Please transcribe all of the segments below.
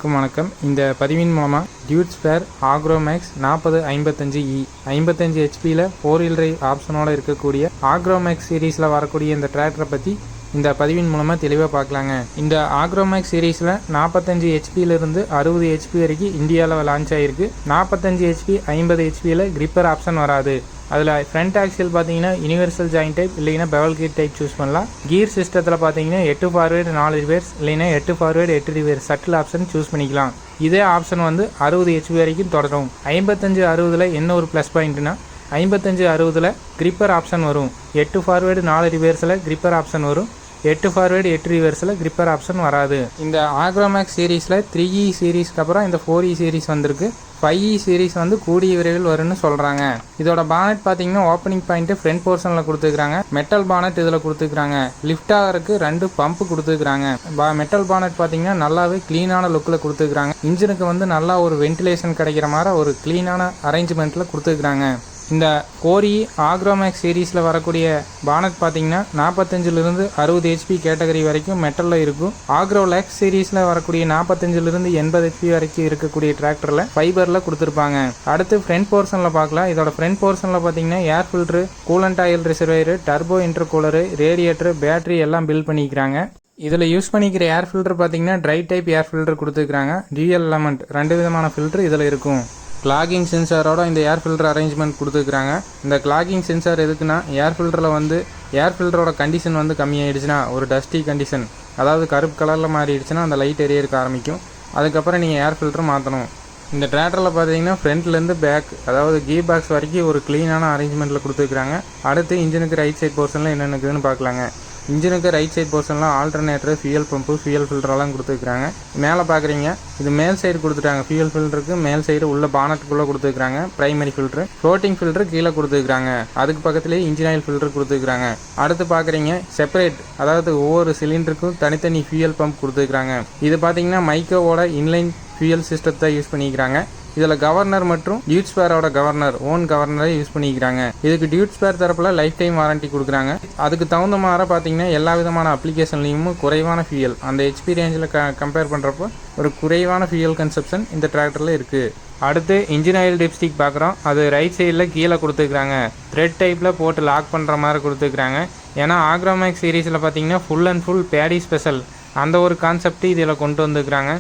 அனைவருக்கும் வணக்கம். இந்த பதிவின் மூலமாக டியூட் ஸ்பேர் ஆக்ரோமேக்ஸ் 4055E 55 ஹெச்பியில் 4 வீல் டிரைவ் ஆப்ஷனோடு இருக்கக்கூடிய ஆக்ரோமேக்ஸ் சீரீஸில் வரக்கூடிய இந்த டிராக்டரை பற்றி இந்த பதிவின் மூலமாக தெளிவாக பார்க்கலாங்க. இந்த ஆக்ரோமேக்ஸ் சீரீஸில் 45 ஹெச்பியிலிருந்து 60 ஹெச்பி வரைக்கும் இந்தியாவில் லான்ச் ஆகிருக்கு. 45 ஹெச்பி 50 ஹெச்பியில் கிரிப்பர் ஆப்ஷன் வராது. அதில் ஃப்ரண்ட் ஆக்சில் பார்த்தீங்கன்னா யூனிவர்சல் ஜாயின்ட் டைப் இல்லைன்னா பெவல் கீர் டைப் சூஸ் பண்ணலாம். கீர் சிஸ்டத்தில் பார்த்தீங்கன்னா 8 ஃபார்வேர்டு 4 ரிவர்ஸ் இல்லைன்னா 8 forward 8 reverse shuttle option choose பண்ணிக்கலாம். இதே ஆப்ஷன் 60 ஹெச்பி வரைக்கும் தொடரும். 55-60 என்ன ஒரு ப்ளஸ் பாயிண்ட்னா 55-60 கிரிப்பர் ஆப்ஷன் வரும். 8 ஃபார்வேர்டு 4 ரிவர்ஸில் கிரிப்பர் ஆப்ஷன் வரும். 8 ஃபார்வேர்டு 8 ரிவர்ஸில் கிரிப்பர் ஆப்ஷன் வராது. இந்த ஆக்ரோமேக்ஸ் சீரீஸில் 3E சீரீஸ்க்கு அப்புறம் இந்த 4E சீரீஸ் வந்திருக்கு. 5E சீரீஸ் கூடிய விரைவில் வரும்னு சொல்கிறாங்க. இதோட பானட் பார்த்தீங்கன்னா ஓப்பனிங் பாயிண்ட்டு ஃப்ரண்ட் போர்ஷனில் கொடுத்துருக்காங்க. மெட்டல் பானட் இதில் கொடுத்துருக்காங்க. லிஃப்ட் ஆகிறதுக்கு 2 பம்ப் கொடுத்துருக்காங்க. மெட்டல் பானட் பார்த்தீங்கன்னா நல்லாவே க்ளீனான லுக்கில் கொடுத்துருக்காங்க. இன்ஜினுக்கு நல்லா ஒரு வென்டிலேஷன் கிடைக்கிற மாதிரி ஒரு க்ளீனான அரேஞ்ச்மெண்ட்டில் கொடுத்துருக்காங்க. இந்த 4E ஆக்ரோமேக்ஸ் சீரீஸில் வரக்கூடிய பானட் பார்த்தீங்கன்னா 45-60 ஹெச்பி கேட்டகரி வரைக்கும் மெட்டலில் இருக்கும். ஆக்ரோலேக்ஸ் சீரீஸில் வரக்கூடிய 45-80 ஹெச்பி வரைக்கும் இருக்கக்கூடிய டிராக்டரில் ஃபைபரில் கொடுத்துருப்பாங்க. அடுத்து ஃப்ரண்ட் போர்ஷனில் பார்க்கலாம். இதோட ஃப்ரண்ட் போர்ஷனில் பார்த்தீங்கன்னா air filter, coolant oil reservoir, turbo intercooler, radiator, battery எல்லாம் பில்ட் பண்ணிக்கிறாங்க. இதில் யூஸ் பண்ணிக்கிற ஏர் ஃபில்டர் பார்த்தீங்கன்னா ட்ரை டைப் ஏர் ஃபில்டர் கொடுத்துருக்காங்க. டியூயல் எலமெண்ட் 2 விதமான ஃபில்டர் இதில் இருக்கும். கிளாகிங் சென்சாரோட இந்த ஏர் ஃபில்டர் அரேஞ்ச்மெண்ட் கொடுத்துருக்காங்க. இந்த கிளாகிங் சென்சார் எதுக்குன்னா ஏர் ஃபில்டரில் ஏர் ஃபில்டரோட கண்டிஷன் கம்மியாயிடுச்சுன்னா ஒரு டஸ்டி கண்டிஷன், அதாவது கருப்பு கலரில் மாறிடுச்சுன்னா அந்த லைட் எரியறதுக்கு ஆரம்பிக்கும். அதுக்கப்புறம் நீங்கள் ஏர் ஃபில்டர் மாற்றணும். இந்த டிராக்டரில் பார்த்தீங்கன்னா ஃப்ரண்ட்லேருந்து பேக், அதாவது கீர் பாக்ஸ் வரைக்கும் ஒரு க்ளீனான அரேஞ்ச்மெண்ட்டில் கொடுத்துருக்காங்க. அடுத்து இன்ஜினுக்கு ரைட் சைட் போர்ஷனில் என்னென்ன இருக்குதுன்னு பார்க்கலாங்க. இன்ஜினுக்கு ரைட் சைட் போர்ஷனில் ஆல்டர்னேட்டர், ஃபியூயல் பம்பு, ஃபியூயல் ஃபில்டரெல்லாம் கொடுத்துருக்காங்க. மேலே பார்க்குறீங்க இது மேல் சைடு கொடுத்துட்டாங்க. ஃபியூயல் ஃபில்டருக்கு மேல் சைடு உள்ள பானட்டுக்குள்ளே கொடுத்துருக்காங்க. பிரைமரி ஃபில்டர், ஃப்ளோட்டிங் ஃபில்டர் கீழே கொடுத்துருக்காங்க. அதுக்கு பக்கத்துலேயே இன்ஜின் ஆயில் ஃபில்டர் கொடுத்துருக்காங்க. அடுத்து பார்க்குறீங்க செப்பரேட், அதாவது ஒவ்வொரு சிலிண்டருக்கும் தனித்தனி ஃபியூயல் பம்ப் கொடுத்துருக்காங்க. இது பார்த்தீங்கன்னா மைக்கோவோட இன்லைன் ஃபியூயல் சிஸ்டத்தை யூஸ் பண்ணிக்கிறாங்க. இதில் கவர்னர் மற்றும் டியூட் ஸ்பேரோட கவர்னர் ஓன் கவர்னரை யூஸ் பண்ணிக்கிறாங்க. இதுக்கு டியூட் ஸ்பேர் தரப்பில் லைஃப் டைம் வாரண்டி கொடுக்குறாங்க. அதுக்கு தகுந்த மாதிரி பார்த்தீங்கன்னா எல்லா விதமான அப்ளிகேஷன்லையும் குறைவான ஃபியூயல், அந்த ஹெச்பி ரேஞ்சில் கம்பேர் பண்ணுறப்போ ஒரு குறைவான ஃபியூயல் கன்சப்ஷன் இந்த டிராக்டரில் இருக்குது. அடுத்து இன்ஜின் ஆயில் டிப்ஸ்டிக் பார்க்குறோம். அது ரைட் சைடில் கீழே கொடுத்துருக்காங்க. த்ரெட் டைப்பில் போட்டு லாக் பண்ணுற மாதிரி கொடுத்துருக்காங்க. ஏன்னா ஆக்ரோமேக்ஸ் சீரீஸில் பார்த்தீங்கன்னா full and full Bedi special அந்த ஒரு கான்செப்ட் இதில் கொண்டு வந்துருக்குறாங்க.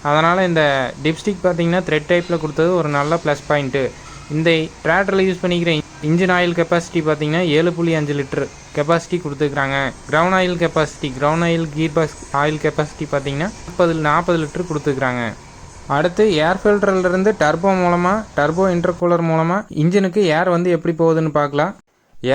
அதனால் இந்த டிப்ஸ்டிக் பார்த்தீங்கன்னா த்ரெட் டைப்பில் கொடுத்தது ஒரு நல்ல ப்ளஸ் பாயிண்ட்டு. இந்த டிராக்டரில் யூஸ் பண்ணிக்கிற இன்ஜின் ஆயில் கெப்பாசிட்டி பார்த்தீங்கன்னா 7.5 லிட்டர் கெப்பாசிட்டி கொடுத்துருக்குறாங்க. Ground oil gear box oil capacity பார்த்தீங்கன்னா 40 லிட்டர் கொடுத்துருக்குறாங்க. அடுத்து ஏர் ஃபில்டர்லேருந்து டர்போ இன்டர்கூலர் மூலமாக இன்ஜினுக்கு ஏர் எப்படி போகுதுன்னு பார்க்கலாம்.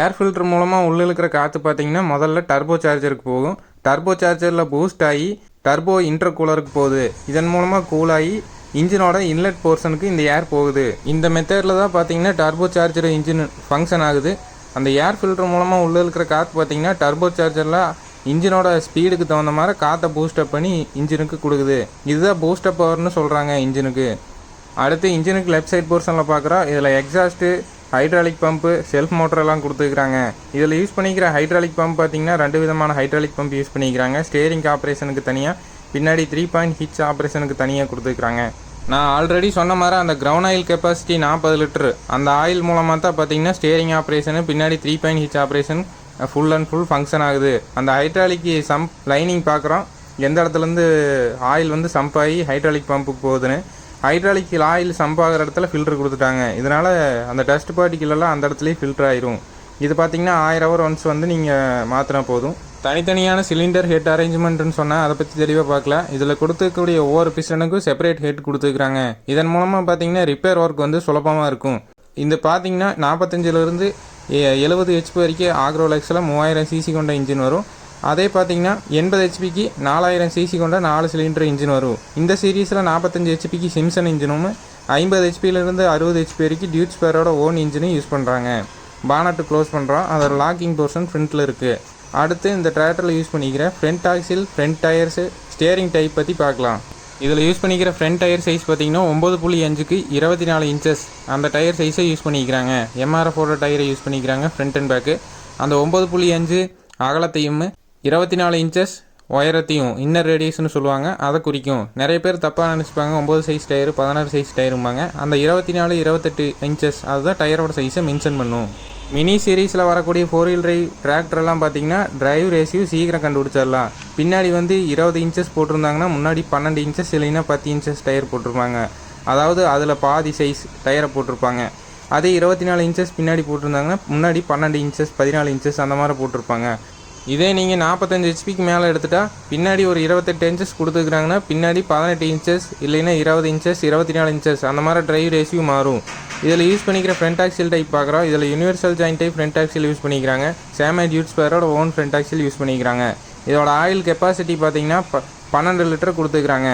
ஏர் ஃபில்டர் மூலமாக உள்ளே இருக்கிற காற்று பார்த்தீங்கன்னா முதல்ல டர்போ சார்ஜருக்கு போகும். டர்போ சார்ஜரில் பூஸ்ட் ஆகி டர்போ இன்டர்கூலருக்கு போகுது. இதன் மூலமாக கூலாகி இன்ஜினோட இன்லெட் போர்ஷனுக்கு இந்த ஏர் போகுது. இந்த மெத்தடில் தான் பார்த்தீங்கன்னா டர்போ சார்ஜர் இன்ஜின் ஃபங்க்ஷன் ஆகுது. அந்த ஏர் ஃபில்டர் மூலமாக உள்ளே இருக்கிற காற்று பார்த்தீங்கன்னா டர்போ சார்ஜரில் இன்ஜினோட ஸ்பீடுக்கு தகுந்த மாதிரி காற்றை பூஸ்டப் பண்ணி இன்ஜினுக்கு கொடுக்குது. இதுதான் பூஸ்டப் பவர்னு சொல்கிறாங்க இன்ஜினுக்கு. அடுத்து இன்ஜினுக்கு லெஃப்ட் சைட் போர்ஷனில் பார்க்குறோம். இதில் எக்ஸாஸ்ட்டு, ஹைட்ராலிக் பம்பு, செல்ஃப் மோட்டரெல்லாம் கொடுத்துருக்குறாங்க. இதில் யூஸ் பண்ணிக்கிற ஹைட்ராலிக் பம்ப் பார்த்தீங்கன்னா 2 விதமான ஹைட்ராலிக் பம்ப் யூஸ் பண்ணிக்கிறாங்க. ஸ்டேரிங் ஆப்ரேஷனுக்கு தனியாக, பின்னாடி 3 பாயிண்ட் ஹிட்ச் ஆப்ரேஷனுக்கு தனியாக கொடுத்துருக்குறாங்க. நான் ஆல்ரெடி சொன்ன மாதிரி அந்த கிரவுண்ட் ஆயில் கெப்பாசிட்டி 40 லிட்டரு அந்த ஆயில் மூலமாக தான் பார்த்தீங்கன்னா ஸ்டேரிங் ஆப்ரேஷனு, பின்னாடி 3 point hitch operation full and full function ஆகுது. அந்த ஹைட்ராலிக் சம்ப் லைனிங் பார்க்குறோம். எந்த இடத்துலேருந்து ஆயில் சம்ப் ஆகி ஹைட்ராலிக் பம்புக்கு போகுதுன்னு. ஹைட்ராலிக் ஆயில் சம்ப் ஆகிற இடத்துல ஃபில்டர் கொடுத்துட்டாங்க. இதனால் அந்த டஸ்ட் பார்ட்டிகளெல்லாம் அந்த இடத்துலேயே ஃபில்டர் ஆயிரும். இது பார்த்தீங்கன்னா 1000 ஹவர் ஒன்ஸ் நீங்கள் மாற்றினா போதும். தனித்தனியான சிலிண்டர் ஹெட் அரேஞ்ச்மெண்ட்னு சொன்னால் அதை பற்றி தெளிவாக பார்க்கலாம். இதில் கொடுத்துக்கூடிய ஒவ்வொரு பிஸ்டனுக்கும் செப்பரேட் ஹெட் கொடுத்துருக்குறாங்க. இதன் மூலமாக பார்த்தீங்கன்னா ரிப்பேர் ஒர்க் சுலபமாக இருக்கும். இந்த பார்த்தீங்கன்னா 45-70 ஹெச்பி வரைக்கும் ஆக்ரோலெக்ஸில் 3000 சிசி கொண்ட இன்ஜின் வரும். அதே பார்த்தீங்கன்னா 80 ஹெச்பிக்கு 4000 சிசி கொண்ட 4 சிலிண்டர் இன்ஜின் வரும். இந்த சீரீஸில் 45 ஹெச்பிக்கு சிம்சன் இன்ஜினும் 50 ஹெச்பியிலேருந்து 60 ஹெச்பி வரைக்கும் டியூட் ஸ்பேரோட ஓன் இன்ஜினும் யூஸ் பண்ணுறாங்க. பானட்டு க்ளோஸ் பண்ணுறோம். அதோட லாக்கிங் போர்ஷன் ஃப்ரண்ட்டில் இருக்குது. அடுத்து இந்த டிராக்டரில் யூஸ் பண்ணிக்கிற front axial, front tyres, steering type பற்றி பார்க்கலாம். இதில் யூஸ் பண்ணிக்கிற ஃப்ரண்ட் டயர் சைஸ் பார்த்தீங்கன்னா 9.5க்கு 24 இன்ச்சஸ் அந்த டயர் சைஸை யூஸ் பண்ணிக்கிறாங்க. எம்ஆர்எஃபோட டயரை யூஸ் பண்ணிக்கிறாங்க ஃப்ரண்ட் அண்ட் பேக்கு. அந்த 9.5 அகலத்தையும் 24 இன்ச்சஸ் உயரத்தையும் இன்னர் ரேடியஸ்னு சொல்லுவாங்க, அதை குறிக்கும். நிறைய பேர் தப்பாக நினச்சிப்பாங்க 9 சைஸ் டயரு 16 சைஸ் டயரும்பாங்க. அந்த 24 28 இன்ச்சஸ் அதுதான் டயரோட சைஸை மென்ஷன் பண்ணும். மினி சீரீஸில் வரக்கூடிய 4 வீல் டிரைவ் டிராக்டர்லாம் பார்த்தீங்கன்னா டிரைவ் ரேஷியோ சீக்கிரம் கண்டுபிடிச்சிடலாம். பின்னாடி வந்து 20 இன்ச்சஸ் போட்டிருந்தாங்கன்னா முன்னாடி 12 இன்ச்சஸ் இல்லைன்னா 10 இன்ச்சஸ் டயர் போட்டிருப்பாங்க. அதாவது அதில் பாதி சைஸ் டயரை போட்டிருப்பாங்க. அதே 24 இன்ச்சஸ் பின்னாடி போட்டிருந்தாங்கன்னா முன்னாடி 12 இன்ச்சஸ் 14 இன்ச்சஸ் அந்த மாதிரி போட்டிருப்பாங்க. இதே நீங்கள் 45 ஹெச்பிக்கு மேலே எடுத்துட்டா பின்னாடி ஒரு 28 இன்ச்சஸ் கொடுத்துருக்குறாங்கன்னா பின்னாடி 18 இன்ச்சஸ் இல்லைன்னா 20 இன்ச்சஸ் 24 இன்ச்சஸ் அந்த மாதிரி டிரைவ் ரேஷியோ மாறும். இதில் யூஸ் பண்ணிக்கிற ஃப்ரண்ட் ஆக்சில் டைப் பார்க்குறோம். இதில் universal joint type front axle use பண்ணிக்கிறாங்க. சேமே டியூட் ஸ்பேரோட ஓன் ஃப்ரண்ட் ஆக்சில் யூஸ் பண்ணிக்கிறாங்க. இதோட ஆயில் கெப்பாசிட்டி பார்த்தீங்கன்னா 12 லிட்டர் கொடுத்துருக்குறாங்க.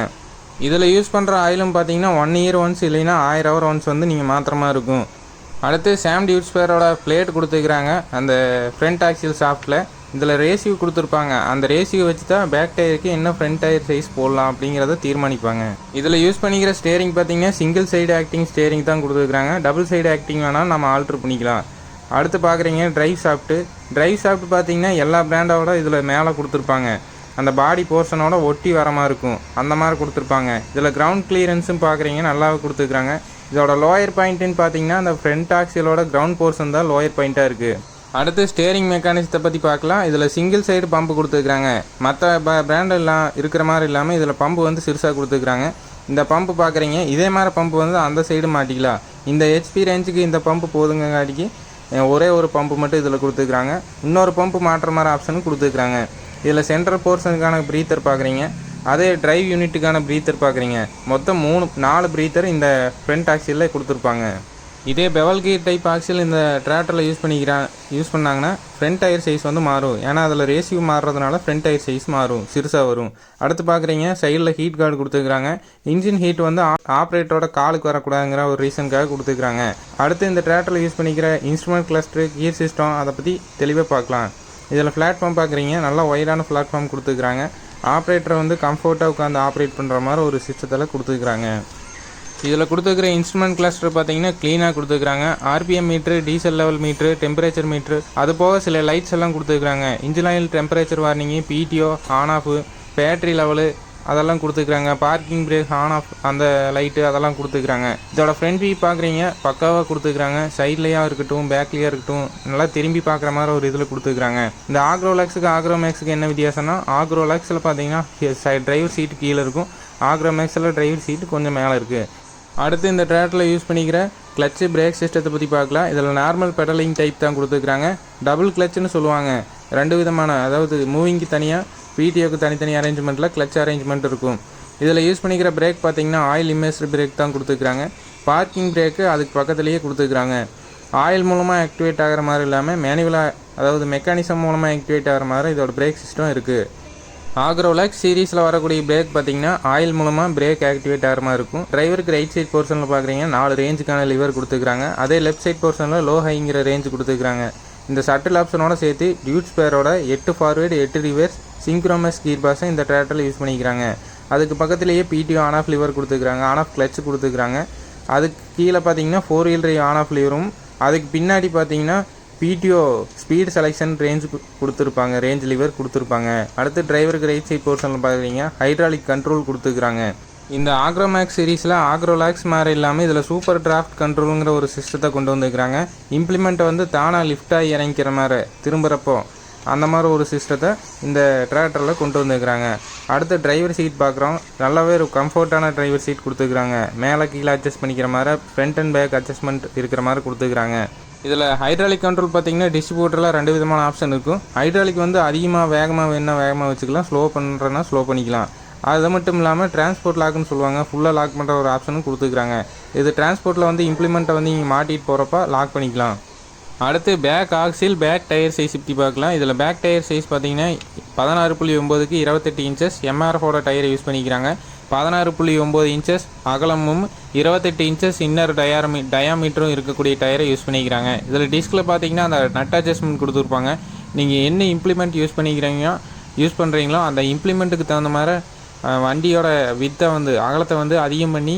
இதில் யூஸ் பண்ணுற ஆயிலும் பார்த்தீங்கன்னா 1 இயர் ஒன்ஸ் இல்லைன்னா 1000 ஹவர் ஒன்ஸ் வந்து நீங்கள் மாத்திரமா இருக்கும். அடுத்து சாம் டியூட் ஸ்பேரோட பிளேட் கொடுத்துருக்குறாங்க அந்த ஃப்ரண்ட் ஆக்சில் ஷாஃப்ட்டில். இதில் ரேஷியோ கொடுத்துருப்பாங்க. அந்த ரேஷியோ வச்சு தான் பேக் டயருக்கு என்ன ஃப்ரண்ட் டயர் சைஸ் போடலாம் அப்படிங்கிறத தீர்மானிப்பாங்க. இதில் யூஸ் பண்ணிக்கிற ஸ்டேரிங் பார்த்தீங்கன்னா சிங்கிள் சைடு ஆக்டிங் ஸ்டேரிங் தான் கொடுத்துருக்குறாங்க. டபுள் சைடு ஆக்டிங் வேணால் நம்ம ஆல்ட்ரு பண்ணிக்கலாம். அடுத்து பார்க்குறீங்க டிரைவ் ஷாஃப்ட்டு பார்த்தீங்கன்னா எல்லா பிராண்டோட இதில் மேலே கொடுத்துருப்பாங்க. அந்த பாடி போர்ஷனோட ஒட்டி வர மாதிரி இருக்கும், அந்த மாதிரி கொடுத்துருப்பாங்க. இதில் கிரவுண்ட் கிளியரன்ஸும் பார்க்குறீங்க நல்லாவே கொடுத்துருக்குறாங்க. இதோட லோயர் பாயிண்ட்டுன்னு பார்த்தீங்கன்னா அந்த ஃப்ரண்ட் ஆக்சிலோட கிரவுண்ட் போர்ஷன் தான் லோயர் பாயிண்ட்டாக இருக்குது. அடுத்து ஸ்டேரிங் மெக்கானிசத்தை பற்றி பார்க்கலாம். இதில் சிங்கிள் சைடு பம்பு கொடுத்துருக்குறாங்க. மற்ற பிராண்டெல்லாம் இருக்கிற மாதிரி இல்லாமல் இதில் பம்பு வந்து சிறுசாக கொடுத்துருக்குறாங்க. இந்த பம்பு பார்க்குறீங்க இதே மாதிரி பம்பு வந்து அந்த சைடு மாட்டிக்கலாம். இந்த ஹெச்பி ரேஞ்சுக்கு இந்த பம்பு போதுங்காட்டிக்கு ஒரே ஒரு பம்பு மட்டும் இதில் கொடுத்துருக்குறாங்க. இன்னொரு பம்பு மாட்டுற மாதிரி ஆப்ஷனும் கொடுத்துருக்குறாங்க. இதில் சென்ட்ரல் போர்ஷனுக்கான ப்ரீத்தர் பார்க்குறீங்க. அதே டிரைவ் யூனிட்டுக்கான ப்ரீத்தர் பார்க்குறீங்க. மொத்தம் 4 ப்ரீத்தர் இந்த ஃப்ரண்ட் ஆக்சிலில் கொடுத்துருப்பாங்க. இதே பெவல் கீர் டைப் ஆக்சில் இந்த டிராக்டரில் யூஸ் பண்ணாங்கன்னா ஃப்ரண்ட் டயர் சைஸ் வந்து மாறும். ஏன்னா அதில் ரேஷியோ மாறுறதுனால ஃப்ரண்ட் டயர் சைஸ் மாறும், சிறுசாக வரும். அடுத்து பார்க்குறீங்க சைடில் ஹீட் கார்டு கொடுத்துருக்குறாங்க. இன்ஜின் ஹீட் வந்து ஆப்ரேட்டரோட காலுக்கு வரக்கூடாதுங்கிற ஒரு ரீசனுக்காக கொடுத்துருக்குறாங்க. அடுத்து இந்த டிராக்டரில் யூஸ் பண்ணிக்கிற இன்ஸ்ட்ருமெண்ட் கிளஸ்டர் கியர் சிஸ்டம் அதை பற்றி தெளிவாக பார்க்கலாம். இதில் பிளாட்ஃபார்ம் பார்க்குறீங்க நல்லா ஒயரான பிளாட்ஃபார்ம் கொடுத்துருக்குறாங்க. ஆப்ரேட்டரை வந்து கம்ஃபர்ட்டாக உட்காந்து ஆப்ரேட் பண்ணுற மாதிரி ஒரு சிஸ்டத்தில் கொடுத்துருக்குறாங்க. இதில் கொடுத்துருக்குற இன்ஸ்ட்ருமெண்ட் கிளஸ்டர் பார்த்தீங்கன்னா க்ளீனாக கொடுத்துருக்குறாங்க. RPM meter, diesel level meter, temperature meter, அது போக சில லைட்ஸ் எல்லாம் கொடுத்துருக்குறாங்க. Engine oil temperature warning, PTO, on off, battery level அதெல்லாம் கொடுத்துருக்குறாங்க. பார்க்கிங் பிரேக், ஆன் ஆஃப் அந்த லைட்டு அதெல்லாம் கொடுத்துருக்குறாங்க. இதோட ஃப்ரண்ட் வியூ பார்க்குறீங்க பக்காவாக கொடுத்துருக்குறாங்க. சைட்லேயாக இருக்கட்டும் பேக்லேயாக இருக்கட்டும் நல்லா திரும்பி பார்க்குற மாதிரி ஒரு இதில் கொடுத்துருக்குறாங்க. இந்த ஆக்ரோலாக்ஸுக்கு ஆக்ரோமேக்ஸுக்கு என்ன வித்தியாசம்னா ஆக்ரோலாக்ஸில் பார்த்தீங்கன்னா டிரைவர் சீட்டு கீழே இருக்கும், ஆக்ரோமேக்ஸில் டிரைவர் சீட்டு கொஞ்சம் மேலே இருக்குது. அடுத்து இந்த டிராக்டரில் யூஸ் பண்ணிக்கிற கிளச்சு பிரேக் சிஸ்டத்தை பற்றி பார்க்கலாம். இதில் நார்மல் பெடலிங் டைப் தான் கொடுத்துருக்குறாங்க. டபுள் கிளச்சுன்னு சொல்லுவாங்க. 2 விதமான, அதாவது மூவிங்க்கு தனியாக பிடிஓக்கு தனித்தனி அரேஞ்ச்மெண்ட்டில் கிளச் அரேஞ்ச்மெண்ட் இருக்கும். இதில் யூஸ் பண்ணிக்கிற பிரேக் பார்த்தீங்கன்னா ஆயில் இம்மர்ஸ்டு பிரேக் தான் கொடுத்துருக்குறாங்க. பார்க்கிங் பிரேக்கு அதுக்கு பக்கத்துலேயே கொடுத்துருக்குறாங்க. ஆயில் மூலமாக ஆக்டிவேட் ஆகிற மாதிரி இல்லாமல் மேனுவலாக, அதாவது மெக்கானிசம் மூலமாக ஆக்டிவேட் ஆகிற மாதிரி இதோட பிரேக் சிஸ்டம் இருக்குது. ஆக்ரோலாக்ஸ் சீரீஸில் வரக்கூடிய பிரேக் பார்த்தீங்கன்னா ஆயில் மூலமாக பிரேக் ஆக்டிவேட் ஆகிற மாதிரி இருக்கும். டிரைவருக்கு ரைட் சைட் போர்ஷனில் பார்க்குறீங்க 4 ரேஞ்சுக்கான லிவர் கொடுத்துருக்காங்க. அதே லெஃப்ட் சைட் போர்ஷனில் லோ ஹைங்கிற ரேஞ்சு கொடுத்துருக்காங்க. இந்த சட்டில் ஆப்ஷனோட சேர்த்து டியூட் ஸ்பேரோட 8 ஃபார்வேர்டு 8 ரிவர்ஸ் சிங்க்ரோமஸ் கீர் பாஸை இந்த டிராக்டரில் யூஸ் பண்ணிக்கிறாங்க. அதுக்கு பக்கத்துலேயே பிடிஓ ஆன் ஆஃப் லிவர் கொடுத்துருக்காங்க, ஆன் ஆஃப் கிளச்சு கொடுத்துருக்காங்க. அதுக்கு கீழே பார்த்தீங்கன்னா 4 வீல் டிரைவ் ஆன் ஆஃப் லிவரும், அதுக்கு பின்னாடி பார்த்தீங்கன்னா பிடிஓ ஸ்பீட் செலெக்ஷன் ரேஞ்சு கொடுத்துருப்பாங்க, ரேஞ்ச் லிவர் கொடுத்துருப்பாங்க. அடுத்து டிரைவருக்கு ரைட் சைட் போர்ஷனில் பார்க்குறீங்க ஹைட்ராலிக் கண்ட்ரோல் கொடுத்துருக்குறாங்க. இந்த ஆக்ரோமேக்ஸ் சீரீஸில் ஆக்ரோலாக்ஸ் மாதிரி இல்லாமல் இதில் சூப்பர் டிராஃப்ட் கண்ட்ரோலுங்கிற ஒரு சிஸ்டத்தை கொண்டு வந்துருக்குறாங்க. இம்ப்ளிமெண்ட்டை வந்து தானாக லிஃப்டாக இறங்கிக்கிற மாதிரி திரும்புகிறப்போ அந்த மாதிரி ஒரு சிஸ்டத்தை இந்த டிராக்டரில் கொண்டு வந்துருக்குறாங்க. அடுத்து டிரைவர் சீட் பார்க்குறோம். நல்லாவே ஒரு கம்ஃபர்ட்டான டிரைவர் சீட் கொடுத்துருக்குறாங்க. மேலே கீழே அட்ஜஸ்ட் பண்ணிக்கிற மாதிரி ஃப்ரண்ட் அண்ட் பேக் அட்ஜஸ்ட்மெண்ட் இருக்கிற மாதிரி கொடுத்துருக்குறாங்க. இதில் ஹைட்ராலிக் கண்ட்ரோல் பார்த்தீங்கன்னா டிஸ்ட்ரிபியூட்டரில் 2 விதமான ஆப்ஷன் இருக்கும். ஹைட்ராலிக் வந்து அதிகமாக வேகமாக வேணால் வேகமாக வச்சுக்கலாம், ஸ்லோ பண்ணுறேன்னா ஸ்லோ பண்ணிக்கலாம். அது மட்டும் இல்லாமல் டிரான்ஸ்போர்ட் லாக்னு சொல்லுவாங்க, ஃபுல்லாக லாக் பண்ணுற ஒரு ஆப்ஷனும் கொடுத்துருக்குறாங்க. இது டிரான்ஸ்போர்ட்டில் வந்து இம்ப்ளிமெண்ட்டை வந்து நீங்கள் மாட்டிட்டு போகிறப்ப லாக் பண்ணிக்கலாம். அடுத்து back axle back tyre size பற்றி பார்க்கலாம். இதில் பேக் டயர் சைஸ் பார்த்தீங்கன்னா 16.9க்கு 28 இன்ச்சஸ் எம்ஆர்எஃபோட டயரை யூஸ் பண்ணிக்கிறாங்க. 16.9 இன்ச்சஸ் அகலமும் 28 இன்ச்சஸ் இன்னர் டயாமீட்டரும் இருக்கக்கூடிய டயரை யூஸ் பண்ணிக்கிறாங்க. இதில் டிஸ்கில் பார்த்தீங்கன்னா அந்த நட் அட்ஜஸ்ட்மெண்ட் கொடுத்துருப்பாங்க. நீங்கள் என்ன இம்ப்ளிமெண்ட் யூஸ் பண்ணுறீங்களோ அந்த இம்ப்ளிமெண்ட்டுக்கு தகுந்த மாதிரி வண்டியோட வித்தை வந்து அகலத்தை வந்து அதிகம் பண்ணி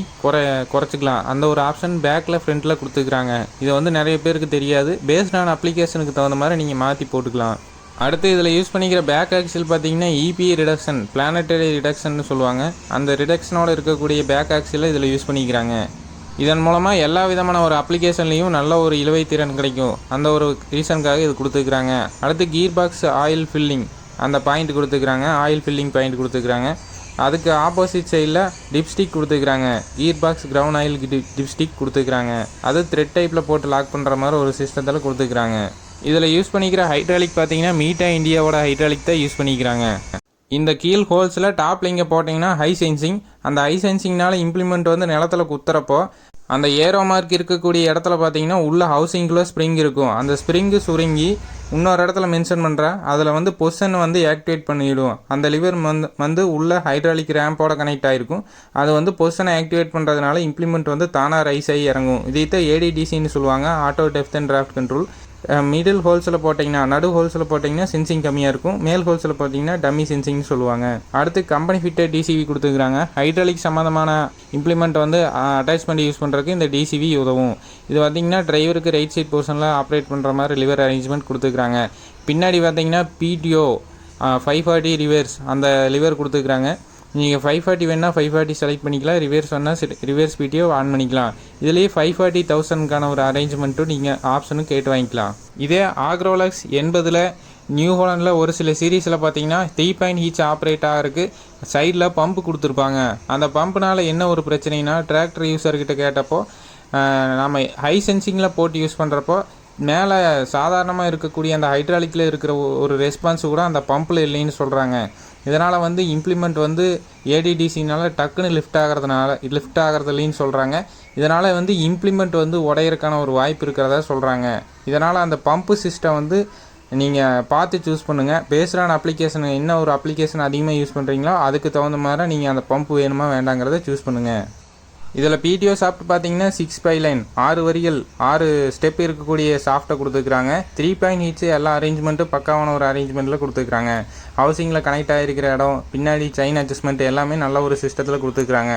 குறைச்சிக்கலாம். அந்த ஒரு ஆப்ஷன் பேக்கில் ஃப்ரண்ட்டில் கொடுத்துக்கிறாங்க. இதை வந்து நிறைய பேருக்கு தெரியாது. பேஸ்டான அப்ளிகேஷனுக்கு தகுந்த மாதிரி நீங்கள் மாற்றி போட்டுக்கலாம். அடுத்து இதில் யூஸ் பண்ணிக்கிற பேக் ஆக்சில் பார்த்தீங்கன்னா இபி ரிடக்ஷன், பிளானட்டரி ரிடக்ஷன் சொல்லுவாங்க. அந்த ரிடக்ஷனோட இருக்கக்கூடிய பேக் ஆக்சிலை இதில் யூஸ் பண்ணிக்கிறாங்க. இதன் மூலமாக எல்லா விதமான ஒரு அப்ளிகேஷன்லேயும் நல்ல ஒரு இழுவை திறன் கிடைக்கும். அந்த ஒரு ரீசனுக்காக இது கொடுத்துக்கிறாங்க. அடுத்து கீர் பாக்ஸ் ஆயில் ஃபில்லிங் அந்த பாயிண்ட் கொடுத்துக்கிறாங்க. ஆயில் ஃபில்லிங் பாயிண்ட் கொடுத்துக்கிறாங்க. அதுக்கு ஆப்போசிட் சைடில் டிப்ஸ்டிக் கொடுத்துக்கிறாங்க. Gear box ground oil dipstick கொடுத்துக்கிறாங்க. அது த்ரெட் டைப்பில் போட்டு லாக் பண்ணுற மாதிரி ஒரு சிஸ்டத்தில் கொடுத்துக்கிறாங்க. இதில் யூஸ் பண்ணிக்கிற ஹைட்ராலிக் பார்த்தீங்கன்னா மீட்டா இந்தியாவோட ஹைட்ராலிக் தான் யூஸ் பண்ணிக்கிறாங்க. இந்த கீழ் ஹோல்ஸில் டாப் லிங்கை போட்டிங்கன்னா ஹை சென்சிங். அந்த ஹை சென்சிங்னால இம்ப்ளிமெண்ட் வந்து நிலத்தில் குத்துறப்போ அந்த ஏரோ மார்க் இருக்கக்கூடிய இடத்துல பார்த்தீங்கன்னா உள்ள ஹவுசிங்குள்ளே ஸ்ப்ரிங் இருக்கும். அந்த ஸ்ப்ரிங்கு சுருங்கி இன்னொரு இடத்துல மென்ஷன் பண்ணுறேன், அதில் வந்து பொசிஷன் வந்து ஆக்டிவேட் பண்ணிவிடும். அந்த லிவர் வந்து உள்ள ஹைட்ராலிக் ரேம்போட கனெக்ட் ஆகிருக்கும். அது வந்து பொசிஷனை ஆக்டிவேட் பண்ணுறதுனால இம்ப்ளிமெண்ட் வந்து தானாக ரைஸ் ஆகி இறங்கும். இதைத்தான் ஏடிடிசின்னு சொல்லுவாங்க, auto depth and draft control. Middle ஹோல்ஸில் போட்டிங்கன்னா, நடு ஹோல்ஸில் போட்டிங்கன்னா சென்சிங் கம்மியாக இருக்கும். மேல் ஹோல்ஸில் போட்டிங்கன்னா டம்மி சென்சிங்னு சொல்லுவாங்க. அடுத்து கம்பெனி ஃபிட்டட் டிசிவி கொடுத்துருக்காங்க. ஹைட்ராலிக் சம்மந்தமான இம்ப்ளிமெண்ட் வந்து அட்டாச்மெண்ட் யூஸ் பண்ணுறதுக்கு இந்த டிசிவி உதவும். இது பார்த்திங்கன்னா டிரைவருக்கு ரைட் சைட் போர்ஷனில் ஆப்ரேட் பண்ணுற மாதிரி லிவர் அரேஞ்ச்மெண்ட் கொடுத்துருக்காங்க. பின்னாடி பார்த்திங்கன்னா பிடிஓ 540 ரிவர்ஸ் அந்த லிவர் கொடுத்துருக்காங்க. நீங்கள் 540 வேணால் 540 செலக்ட் பண்ணிக்கலாம். ரிவர்ஸ் வேணால் ரிவர்ஸ் பிடிஓ ஆன் பண்ணிக்கலாம். இதுலேயே 540,000க்கான ஒரு அரேஞ்ச்மெண்ட்டும் நீங்கள் ஆப்ஷனும் கேட்டு வாங்கிக்கலாம். இதே ஆக்ரோலக்ஸ் 80 நியூ ஹாலண்டில் ஒரு சில சீரீஸில் பார்த்தீங்கன்னா 3 பாயிண்ட் ஹீச் ஆப்ரேட் ஆகிறதுக்கு சைடில் பம்ப் கொடுத்துருப்பாங்க. அந்த பம்புனால் என்ன ஒரு பிரச்சனைனா, டிராக்டர் யூஸர்கிட்ட கேட்டப்போ நம்ம ஹை சென்சிங்கில் போட்டு யூஸ் பண்ணுறப்போ மேலே சாதாரணமாக இருக்கக்கூடிய அந்த ஹைட்ராலிக்கில் இருக்கிற ஒரு ரெஸ்பான்ஸ் கூட அந்த பம்பில் இல்லைன்னு சொல்கிறாங்க. இதனால் வந்து இம்ப்ளிமெண்ட் வந்து ஏடிடிசினால் டக்குன்னு லிஃப்ட் ஆகிறது இல்லைன்னு சொல்கிறாங்க. இதனால் வந்து இம்ப்ளிமெண்ட் வந்து உடையிறதுக்கான ஒரு வாய்ப்பு இருக்கிறதா சொல்கிறாங்க. இதனால் அந்த பம்பு சிஸ்டம் வந்து நீங்கள் பார்த்து சூஸ் பண்ணுங்கள். பேஸ்டான அப்ளிகேஷன் என்ன ஒரு அப்ளிகேஷன் அதிகமாக யூஸ் பண்ணுறீங்களோ அதுக்கு தகுந்த மாதிரி நீங்கள் அந்த பம்பு வேணுமா வேண்டாங்கிறத சூஸ் பண்ணுங்கள். இதில் பிடிஓ சாஃப்ட் பார்த்தீங்கன்னா 6 பைலைன் 6 வரிகள் 6 ஸ்டெப் இருக்கக்கூடிய சாஃப்ட்டை கொடுத்துருக்குறாங்க. 3 பாயிண்ட் ஹீச்சு எல்லா அரேஞ்ச்மெண்ட்டும் பக்காவான ஒரு அரேஞ்ச்மெண்ட்டில் கொடுத்துருக்குறாங்க. ஹவுசிங்கில் கனெக்ட் ஆகிருக்கிற இடம், பின்னாடி செயின் அட்ஜஸ்ட்மெண்ட் எல்லாமே நல்ல ஒரு சிஸ்டத்தில் கொடுத்துருக்குறாங்க.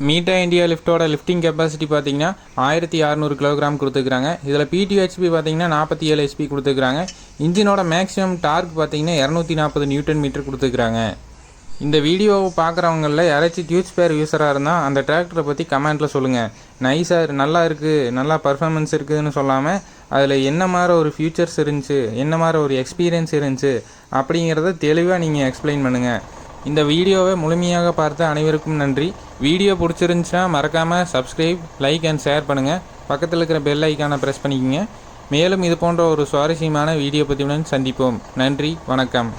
மீட்டா இந்தியா லிஃப்ட்டோட லிஃப்டிங் கெப்பாசிட்டி பார்த்தீங்கன்னா 1600 கிலோகிராம் கொடுத்துருக்காங்க. இதில் பிடிஓ ஹெச்பி பார்த்தீங்கன்னா 47 ஹெச்பி கொடுத்துருக்காங்க. இன்ஜினோட மேக்ஸிமம் டார்க் பார்த்தீங்கன்னா 240 நியூட்டன் மீட்டர் கொடுத்துருக்காங்க. இந்த வீடியோவை பார்க்குறவங்களில் யாராச்சும் டியூட் ஸ்பேர் யூஸராக இருந்தால் அந்த டிராக்டரை பற்றி கமெண்ட்டில் சொல்லுங்கள். நைஸாக நல்லா இருக்குது, நல்லா பர்ஃபார்மன்ஸ் இருக்குதுன்னு சொல்லாமல் அதில் என்ன மாதிரி ஒரு ஃபியூச்சர்ஸ் இருந்துச்சு, என்ன மாதிரி ஒரு எக்ஸ்பீரியன்ஸ் இருந்துச்சு அப்படிங்கிறத தெளிவாக நீங்கள் எக்ஸ்பிளைன் பண்ணுங்கள். இந்த வீடியோவை முழுமையாக பார்த்த அனைவருக்கும் நன்றி. வீடியோ பிடிச்சிருந்துச்சுன்னா மறக்காமல் சப்ஸ்கிரைப், லைக் அண்ட் ஷேர் பண்ணுங்கள். பக்கத்தில் இருக்கிற பெல் ஐக்கானை ப்ரெஸ் பண்ணிக்கோங்க. மேலும் இது போன்ற ஒரு சுவாரஸ்யமான வீடியோ பதிவுடன் சந்திப்போம். நன்றி, வணக்கம்.